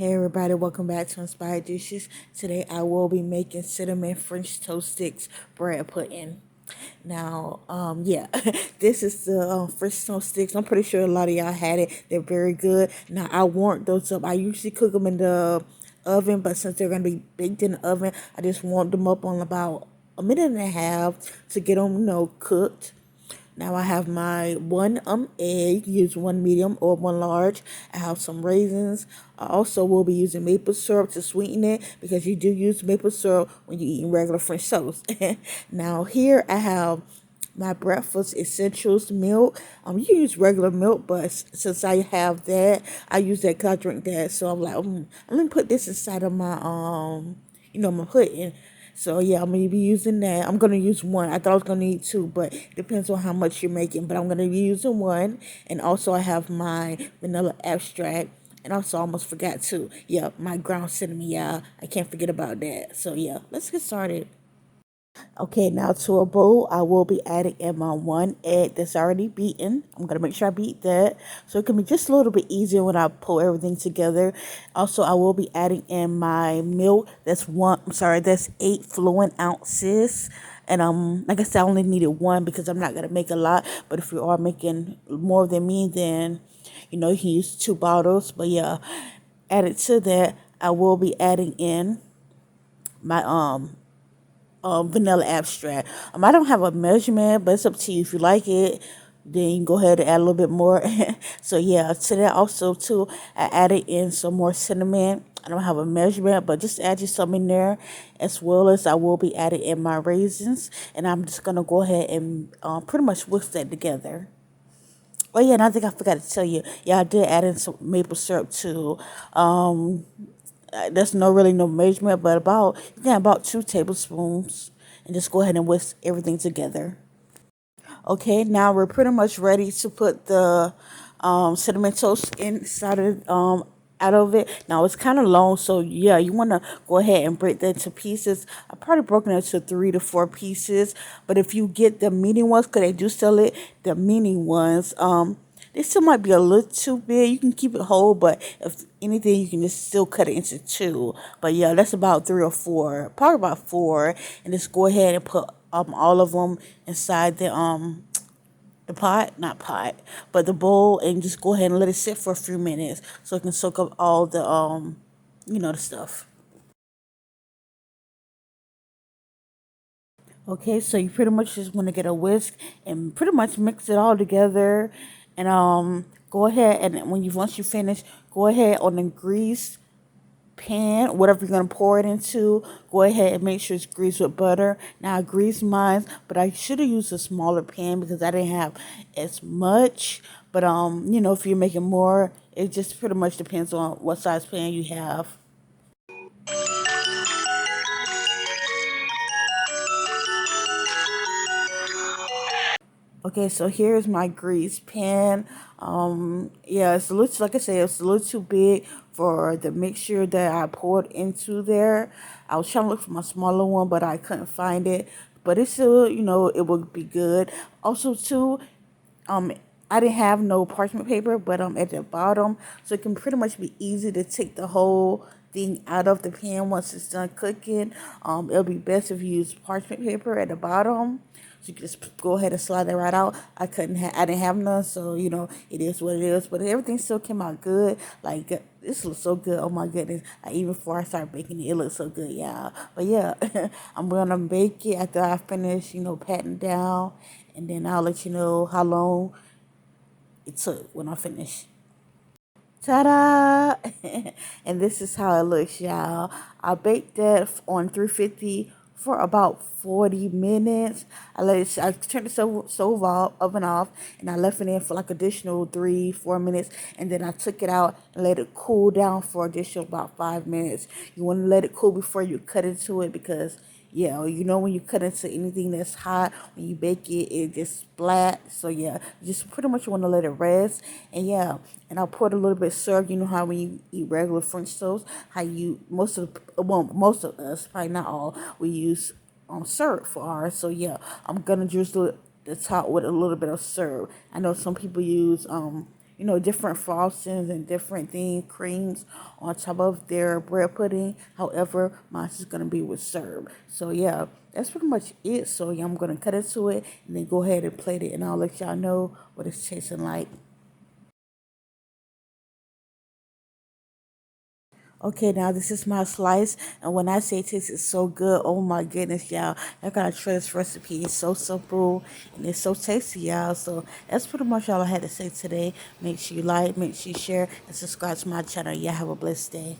Hey everybody, welcome back to Inspired Dishes. Today I will be making cinnamon French toast sticks bread pudding. Now, yeah, this is the French toast sticks. I'm pretty sure a lot of y'all had it. They're very good. Now I warmed those up. I usually cook them in the oven, but since they're gonna be baked in the oven, I just warmed them up on about a minute and a half to get them, cooked. Now I have my one egg, use one medium or one large. I have some raisins. I also will be using maple syrup to sweeten it because you do use maple syrup when you're eating regular French toast. Now here I have my breakfast essentials milk. You use regular milk, but since I have that, I use that because I drink that. So I'm like, let me put this inside of my my pudding. So yeah, I'm gonna be using that. I'm gonna use one. I thought I was gonna need two, but it depends on how much you're making. But I'm gonna be using one, and also I have my vanilla extract, and also I almost forgot to, yeah, my ground cinnamon. Yeah, I can't forget about that. So yeah, let's get started. Okay, now to a bowl, I will be adding in my one egg that's already beaten. I'm going to make sure I beat that so it can be just a little bit easier when I pull everything together. Also, I will be adding in my milk. That's 8 fluid ounces. And like I said, I only needed one because I'm not going to make a lot. But if you are making more than me, then, you can use 2 bottles. But yeah, added to that, I will be adding in my vanilla abstract. I don't have a measurement, but it's up to you. If you like it, then you can go ahead and add a little bit more. So yeah, to that also too, I added in some more cinnamon. I don't have a measurement, but just add you some in there, as well as I will be adding in my raisins, and I'm just gonna go ahead and pretty much whisk that together. Oh yeah, and I think I forgot to tell you. Yeah, I did add in some maple syrup too. Um, there's no measurement, but you can about 2 tablespoons, and just go ahead and whisk everything together. Okay, now we're pretty much ready to put the cinnamon toast inside of out of it. Now it's kind of long, so yeah, you want to go ahead and break that into pieces. I probably broken it into 3 to 4 pieces, but if you get the mini ones, cause they do sell it, the mini ones, they still might be a little too big. You can keep it whole, but if anything, you can just still cut it into 2. But yeah, that's about 3 or 4, probably about 4, and just go ahead and put all of them inside the pot, not pot, but the bowl, and just go ahead and let it sit for a few minutes so it can soak up all the the stuff. Okay, so you pretty much just want to get a whisk and pretty much mix it all together, and go ahead and once you finish, go ahead on the grease pan, whatever you're gonna pour it into, go ahead and make sure it's greased with butter. Now I greased mine, but I should have used a smaller pan because I didn't have as much. But if you're making more, it just pretty much depends on what size pan you have. Okay, so here's my grease pan. Yeah, it's a little, like I said, it's a little too big for the mixture that I poured into there. I was trying to look for my smaller one, but I couldn't find it. But it's still, it would be good. Also, too, um, I didn't have no parchment paper, but at the bottom, so it can pretty much be easy to take the whole thing out of the pan once it's done cooking. It'll be best if you use parchment paper at the bottom. So you can just go ahead and slide that right out. I didn't have none, so it is what it is. But everything still came out good. Like this looks so good. Oh my goodness! Even before I start baking it, it looks so good, yeah. But yeah, I'm gonna bake it after I finish, patting down, and then I'll let you know how long it took when I finish. Ta-da! And this is how it looks, y'all. I baked that on 350 for about 40 minutes. I turned the stove off, oven off, and I left it in for like additional 3, 4 minutes, and then I took it out and let it cool down for additional about 5 minutes. You want to let it cool before you cut into it because yeah, when you cut into anything that's hot, when you bake it, it just splat. So yeah, you just pretty much want to let it rest. And yeah, and I'll put a little bit of syrup. You know how when you eat regular French toast, how you most of us, probably not all, we use syrup for ours. So yeah, I'm gonna just do the top with a little bit of syrup. I know some people use different frostings and different things, creams on top of their bread pudding. However, mine is gonna be with syrup. So yeah, that's pretty much it. So yeah, I'm gonna cut into it and then go ahead and plate it, and I'll let y'all know what it's tasting like. Okay, now this is my slice, and when I say it tastes so good, oh my goodness, y'all, I gotta try this recipe. It's so simple and it's so tasty, y'all. So that's pretty much all I had to say today. Make sure you like, make sure you share, and subscribe to my channel. Y'all have a blessed day.